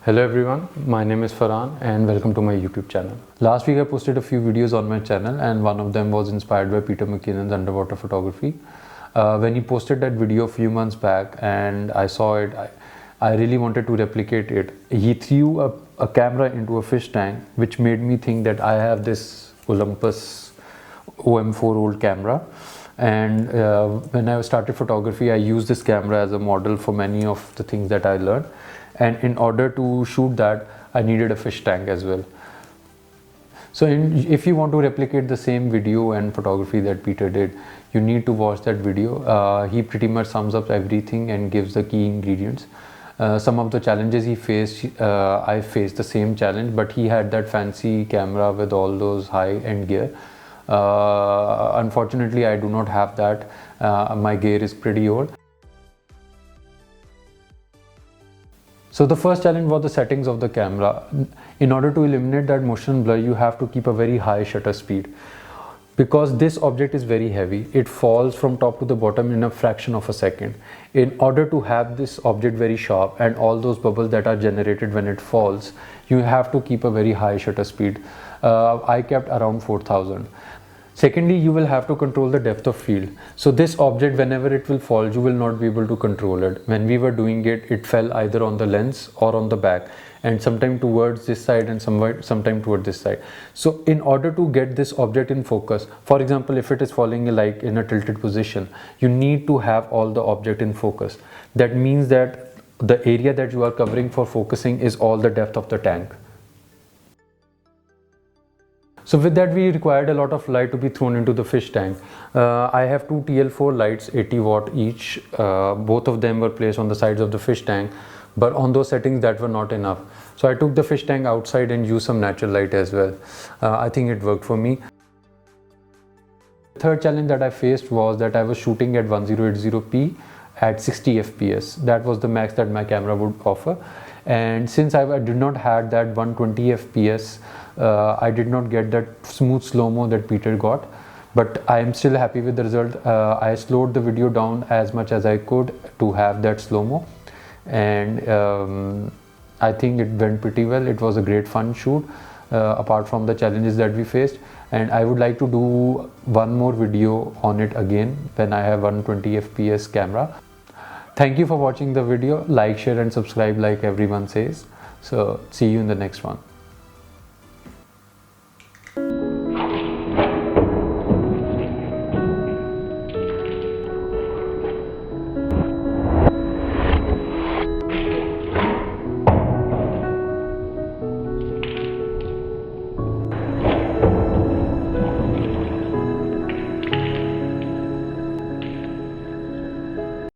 Hello everyone, my name is Farhan and welcome to my YouTube channel. Last week I posted a few videos on my channel and one of them was inspired by Peter McKinnon's underwater photography. When he posted that video a few months back and I saw it, I really wanted to replicate it. He threw a camera into a fish tank, which made me think that I have this Olympus OM4 old camera. And when I started photography, I used this camera as a model for many of the things that I learned. And in order to shoot that, I needed a fish tank as well. So if you want to replicate the same video and photography that Peter did, you need to watch that video. He pretty much sums up everything and gives the key ingredients. Some of the challenges he faced, I faced the same challenge, but he had that fancy camera with all those high-end gear. Unfortunately, I do not have that. My gear is pretty old. So the first challenge was the settings of the camera. In order to eliminate that motion blur, you have to keep a very high shutter speed. Because this object is very heavy, it falls from top to the bottom in a fraction of a second. In order to have this object very sharp and all those bubbles that are generated when it falls, you have to keep a very high shutter speed. I kept around 4000. Secondly, you will have to control the depth of field. So this object, whenever it will fall, you will not be able to control it. When we were doing it, it fell either on the lens or on the back, and sometime towards this side and sometime toward this side. So in order to get this object in focus, for example, if it is falling like in a tilted position, you need to have all the object in focus. That means that the area that you are covering for focusing is all the depth of the tank. So with that, we required a lot of light to be thrown into the fish tank. I have two TL4 lights, 80 watt each. Both of them were placed on the sides of the fish tank, but on those settings that were not enough. So I took the fish tank outside and used some natural light as well. I think it worked for me. The third challenge that I faced was that I was shooting at 1080p at 60 FPS. That was the max that my camera would offer. And since I did not have that 120 FPS, I did not get that smooth slow-mo that Peter got, but I am still happy with the result. I slowed the video down as much as I could to have that slow-mo, and I think it went pretty well. It was a great fun shoot, apart from the challenges that we faced, and I would like to do one more video on it again when I have 120 FPS camera. Thank you for watching the video. Like, share and subscribe like everyone says. So see you in the next one.